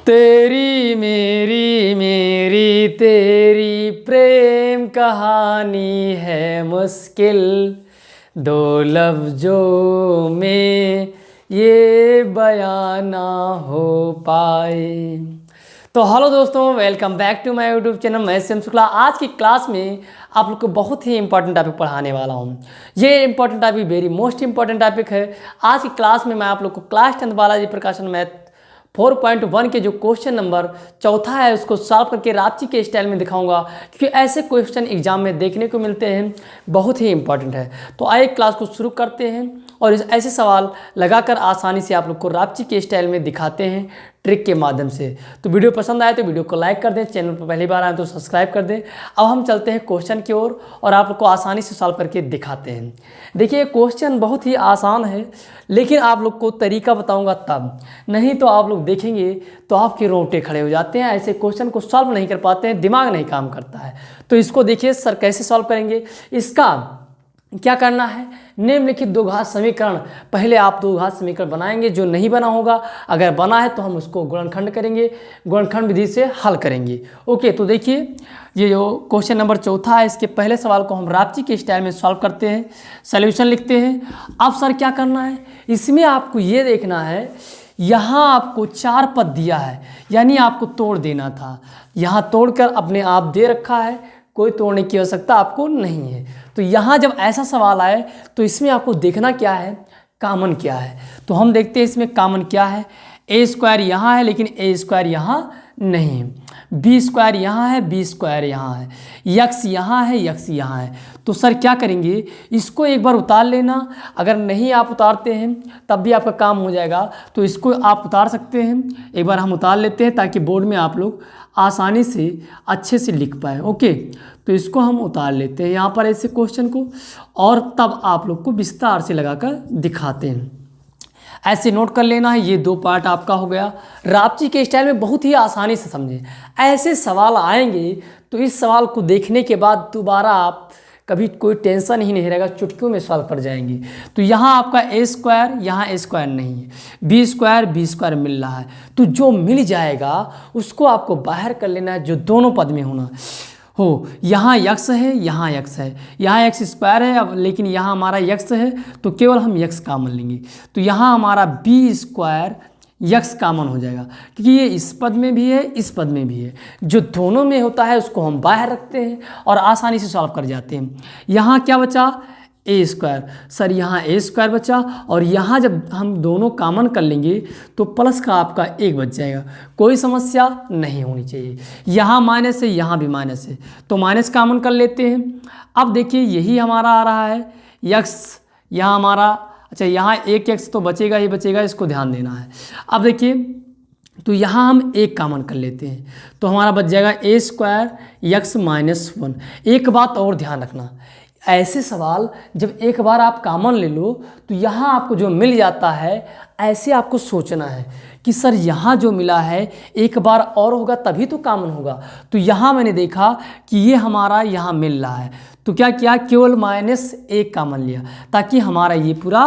तेरी मेरी मेरी तेरी प्रेम कहानी है मुश्किल, दो लफ्जों में ये बयां ना हो पाए। तो हेलो दोस्तों, welcome back to my YouTube channel. मैं सेम शुक्ला। आज की क्लास में आप लोग को बहुत ही इंपॉर्टेंट टॉपिक पढ़ाने वाला हूँ। ये important topic very most important topic है। आज की क्लास में मैं आप लोग को क्लास 10 बालाजी प्रकाशन मैथ 4.1 के जो क्वेश्चन नंबर चौथा है उसको सॉल्व करके रांची के स्टाइल में दिखाऊंगा, क्योंकि ऐसे क्वेश्चन एग्जाम में देखने को मिलते हैं, बहुत ही इंपॉर्टेंट है। तो आइए क्लास को शुरू करते हैं और ऐसे सवाल लगाकर आसानी से आप लोग को रांची के स्टाइल में दिखाते हैं ट्रिक के माध्यम से। तो वीडियो पसंद आए तो वीडियो को लाइक कर दें, चैनल पर पहली बार आए तो सब्सक्राइब कर दें। अब हम चलते हैं क्वेश्चन की ओर और आप लोग को आसानी से सॉल्व करके दिखाते हैं। देखिए, क्वेश्चन बहुत ही आसान है, लेकिन आप लोग को तरीका बताऊंगा तब, नहीं तो आप लोग देखेंगे तो आपके रोंगटे खड़े हो जाते हैं। ऐसे क्वेश्चन को सॉल्व नहीं कर पाते हैं, दिमाग नहीं काम करता है। तो इसको देखिए सर कैसे सॉल्व करेंगे। इसका क्या करना है, निम्नलिखित दो घात समीकरण, पहले आप दो घात समीकरण बनाएंगे। जो नहीं बना होगा, अगर बना है तो हम उसको गुणनखंड करेंगे, गुणनखंड विधि से हल करेंगे। ओके, तो देखिए ये जो क्वेश्चन नंबर चौथा है, इसके पहले सवाल को हम रांची के स्टाइल में सॉल्व करते हैं, सॉल्यूशन लिखते हैं। अब सर क्या करना है, इसमें आपको ये देखना है, यहाँ आपको 4 पद दिया है, यानी आपको तोड़ देना था। यहाँ तोड़कर अपने आप दे रखा है, कोई तोड़ने की आवश्यकता आपको नहीं है। तो यहाँ जब ऐसा सवाल आए तो इसमें आपको देखना क्या है, कॉमन क्या है। तो हम देखते हैं इसमें कॉमन क्या है। ए स्क्वायर यहाँ है, लेकिन ए स्क्वायर यहाँ नहीं है। बी स्क्वायर यहाँ है, बी स्क्वायर यहाँ है। यक्स यहाँ है, यक्स यहाँ है। तो सर क्या करेंगे, इसको एक बार उतार लेना। अगर नहीं आप उतारते हैं तब भी आपका काम हो जाएगा, तो इसको आप उतार सकते हैं। एक बार हम उतार लेते हैं ताकि बोर्ड में आप लोग आसानी से अच्छे से लिख पाए। ओके, तो इसको हम उतार लेते हैं यहाँ पर ऐसे क्वेश्चन को, और तब आप लोग को विस्तार से लगाकर दिखाते हैं। ऐसे नोट कर लेना है। ये 2 पार्ट आपका हो गया। रांची के स्टाइल में बहुत ही आसानी से समझें। ऐसे सवाल आएंगे तो इस सवाल को देखने के बाद दोबारा आप कभी कोई टेंशन ही नहीं रहेगा, चुटकियों में सॉल्व कर जाएंगे। तो यहाँ आपका ए स्क्वायर, यहाँ ए स्क्वायर नहीं है, बी स्क्वायर मिल रहा है। तो जो मिल जाएगा उसको आपको बाहर कर लेना है, जो दोनों पद में होना हो। यहाँ यक्स है, यहाँ यक्स है, यहाँ एक्स स्क्वायर है, अब लेकिन यहाँ हमारा यक्स है तो केवल हम यक्स कॉमन लेंगे। तो यहाँ हमारा बी स्क्वायर यक्स कॉमन हो जाएगा, क्योंकि ये इस पद में भी है, इस पद में भी है। जो दोनों में होता है उसको हम बाहर रखते हैं और आसानी से सॉल्व कर जाते हैं। यहाँ क्या बचा, ए स्क्वायर। सर यहाँ ए स्क्वायर बचा, और यहाँ जब हम दोनों कॉमन कर लेंगे तो प्लस का आपका 1 बच जाएगा। कोई समस्या नहीं होनी चाहिए। यहाँ माइनस है, यहाँ भी माइनस है, तो माइनस कॉमन कर लेते हैं। अब देखिए यही हमारा आ रहा है यक्स, यहाँ हमारा, अच्छा यहाँ एक एक्स तो बचेगा ही बचेगा, इसको ध्यान देना है। अब देखिए, तो यहाँ हम 1 कॉमन कर लेते हैं, तो हमारा बच जाएगा ए स्क्वायर यक्स माइनस 1। एक बात और ध्यान रखना, ऐसे सवाल जब एक बार आप कॉमन ले लो तो यहाँ आपको जो मिल जाता है, ऐसे आपको सोचना है कि सर यहाँ जो मिला है एक बार और होगा तभी तो कॉमन होगा। तो यहाँ मैंने देखा कि ये हमारा यहाँ मिल रहा है, तो क्या किया, केवल -1 कॉमन लिया ताकि हमारा ये पूरा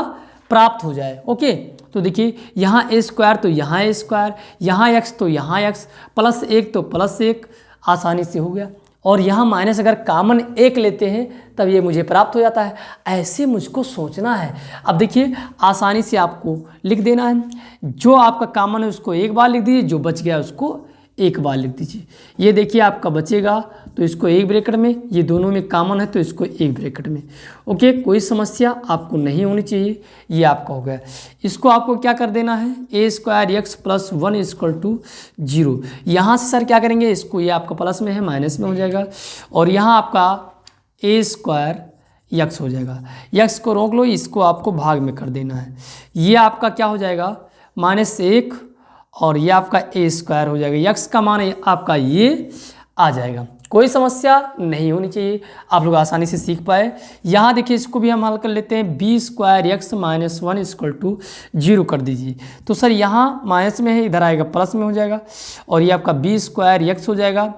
प्राप्त हो जाए। ओके, तो देखिए यहाँ ए स्क्वायर तो यहाँ ए स्क्वायर, यहाँ यक्स तो यहाँ यक्स, +1 तो +1, आसानी से हो गया। और यहाँ माइनस अगर कॉमन 1 लेते हैं तब ये मुझे प्राप्त हो जाता है। ऐसे मुझको सोचना है। अब देखिए आसानी से आपको लिख देना है, जो आपका कॉमन है उसको 1 बार लिख दीजिए, जो बच गया उसको 1 बार लिख दीजिए। ये देखिए आपका बचेगा तो इसको 1 ब्रैकेट में, ये दोनों में कॉमन है तो इसको 1 ब्रैकेट में। ओके, कोई समस्या आपको नहीं होनी चाहिए। ये आपका हो गया। इसको आपको क्या कर देना है, ए स्क्वायर यक्स प्लस 1 = 0। यहाँ से सर क्या करेंगे, इसको, ये आपका प्लस में है माइनस में हो जाएगा, और यहाँ आपका ए स्क्वायर यक्स हो जाएगा। यक्स को रोक लो, इसको आपको भाग में कर देना है। ये आपका क्या हो जाएगा, -1, और ये आपका ए स्क्वायर हो जाएगा। यक्स का मान आपका ये आ जाएगा। कोई समस्या नहीं होनी चाहिए, आप लोग आसानी से सीख पाए। यहाँ देखिए इसको भी हम हल कर लेते हैं। बी स्क्वायर यक्स माइनस 1 = 0 कर दीजिए। तो सर यहाँ माइनस में है, इधर आएगा प्लस में हो जाएगा, और ये आपका बी स्क्वायर यक्स हो जाएगा।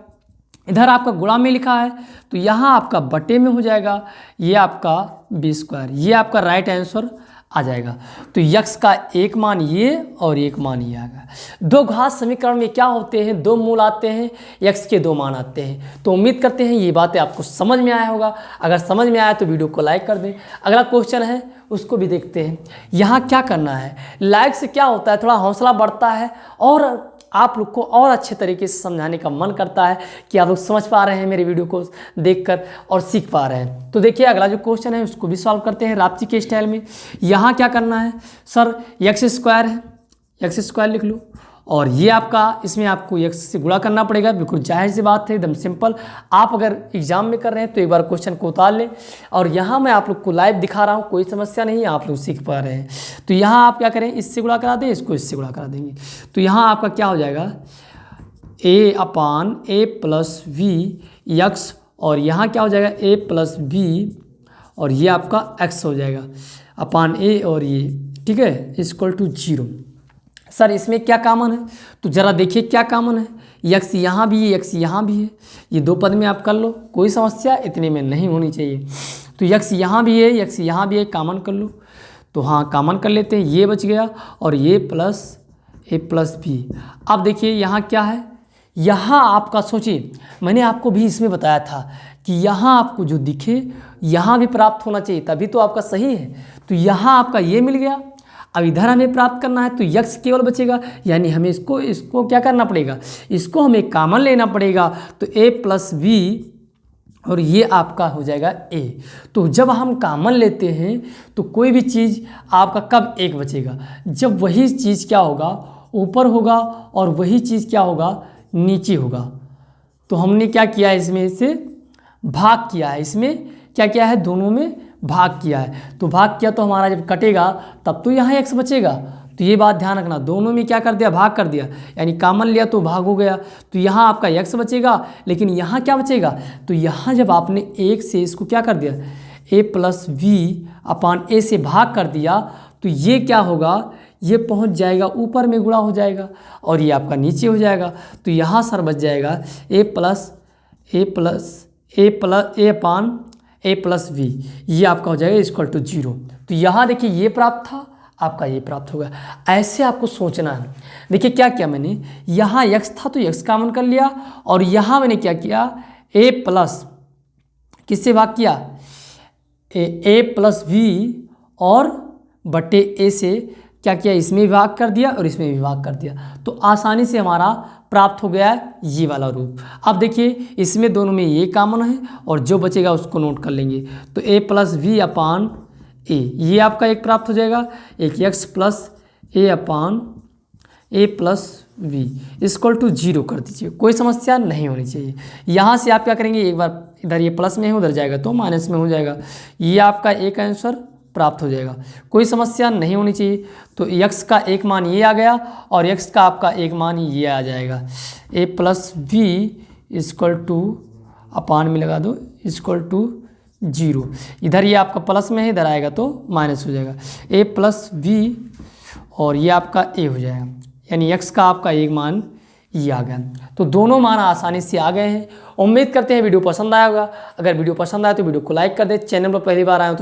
इधर आपका गुणा में लिखा है तो यहाँ आपका बटे में हो जाएगा, ये आपका बी स्क्वायर। ये आपका राइट आंसर आ जाएगा। तो यक्स का एक मान ये और एक मान ये आएगा। दो घात समीकरण में क्या होते हैं, दो मूल आते हैं, यक्स के दो मान आते हैं। तो उम्मीद करते हैं ये बातें आपको समझ में आया होगा। अगर समझ में आया तो वीडियो को लाइक कर दें। अगला क्वेश्चन है उसको भी देखते हैं। यहाँ क्या करना है, लाइक से क्या होता है, थोड़ा हौसला बढ़ता है और आप लोग को और अच्छे तरीके से समझाने का मन करता है कि आप लोग समझ पा रहे हैं मेरे वीडियो को देखकर और सीख पा रहे हैं। तो देखिए अगला जो क्वेश्चन है उसको भी सॉल्व करते हैं रापची के स्टाइल में। यहाँ क्या करना है सर, एक्स स्क्वायर है, एक्स स्क्वायर लिख लो और ये आपका, इसमें आपको एक्स से गुणा करना पड़ेगा। बिल्कुल जाहिर सी बात है, एकदम सिंपल। आप अगर एग्जाम में कर रहे हैं तो एक बार क्वेश्चन को उतार लें। और यहाँ मैं आप लोग को लाइव दिखा रहा हूँ, कोई समस्या नहीं है, आप लोग सीख पा रहे हैं। तो यहाँ आप क्या करें, इससे गुणा करा दें, इसको इससे गुणा करा देंगे। तो यहाँ आपका क्या हो जाएगा, a upon A plus B x, और यहाँ क्या हो जाएगा a प्लस बी, और ये आपका x हो जाएगा अपान ए, और ये ठीक है इक्वल टू 0। सर इसमें क्या कॉमन है, तो ज़रा देखिए क्या कॉमन है, यक्स यहाँ भी है, यक्स यहाँ भी है, ये दो पद में आप कर लो, कोई समस्या इतने में नहीं होनी चाहिए। तो यक्स यहाँ भी है, यक्स यहाँ भी है, कॉमन कर लो। तो हाँ कॉमन कर लेते हैं, ये बच गया और ये प्लस ए प्लस बी। अब देखिए यहाँ क्या है, यहाँ आपका सोचिए, मैंने आपको भी इसमें बताया था कि यहाँ आपको जो दिखे यहाँ भी प्राप्त होना चाहिए, तभी तो आपका सही है। तो यहाँ आपका ये मिल गया। अब इधर हमें प्राप्त करना है तो यक्स केवल बचेगा, यानी हमें इसको क्या करना पड़ेगा, इसको हमें कॉमन लेना पड़ेगा। तो ए प्लस बी और ये आपका हो जाएगा ए। तो जब हम कॉमन लेते हैं तो कोई भी चीज़ आपका कब एक बचेगा, जब वही चीज़ क्या होगा ऊपर होगा और वही चीज़ क्या होगा नीचे होगा। तो हमने क्या किया है, इसमें से भाग किया है, इसमें क्या किया है, दोनों में भाग किया है। तो भाग किया तो हमारा जब कटेगा तब तो यहाँ x बचेगा। तो ये बात ध्यान रखना, दोनों में क्या कर दिया, भाग कर दिया, यानी कॉमन लिया तो भाग हो गया। तो यहाँ आपका x बचेगा, लेकिन यहाँ क्या बचेगा, तो यहाँ जब आपने एक से इसको क्या कर दिया a प्लस वी अपान ए से भाग कर दिया तो ये क्या होगा, ये पहुँच जाएगा ऊपर में गुणा हो जाएगा और ये आपका नीचे हो जाएगा। तो यहाँ सर बच जाएगा ए अपान ए प्लस वी, ये आपका हो जाएगा इक्वल टू 0। तो यहाँ देखिए ये प्राप्त था, आपका ये प्राप्त होगा। ऐसे आपको सोचना है। देखिए क्या किया मैंने, यहाँ x था तो x कॉमन कर लिया और यहाँ मैंने क्या किया, a प्लस किससे भाग किया, ए प्लस वी और बटे ए से क्या किया, इसमें विभाग कर दिया और इसमें विभाग कर दिया। तो आसानी से हमारा प्राप्त हो गया है ये वाला रूप। अब देखिए इसमें दोनों में ये कॉमन है और जो बचेगा उसको नोट कर लेंगे। तो ए प्लस वी अपान ए, ये आपका एक प्राप्त हो जाएगा, एक x plus A upon A plus B equal to 0 कर दीजिए, कोई समस्या नहीं होनी चाहिए। यहाँ से आप क्या करेंगे, एक बार इधर ये प्लस में है उधर जाएगा तो माइनस में हो जाएगा, ये आपका एक आंसर प्राप्त हो जाएगा, कोई समस्या नहीं होनी चाहिए। तो x का एक मान ये आ गया और x का आपका एक मान ये आ जाएगा, a plus B equal to upon में लगा दो इक्वल टू 0। इधर ये आपका प्लस में है, इधर आएगा तो माइनस हो जाएगा, a प्लस वी और ये आपका a हो जाएगा, यानी x का आपका एक मान ये आ गया। तो दोनों मान आसानी से आ गए हैं। उम्मीद करते हैं वीडियो पसंद आया होगा। अगर वीडियो पसंद आया तो वीडियो को लाइक कर दे। चैनल पर पहली बार आए हो तो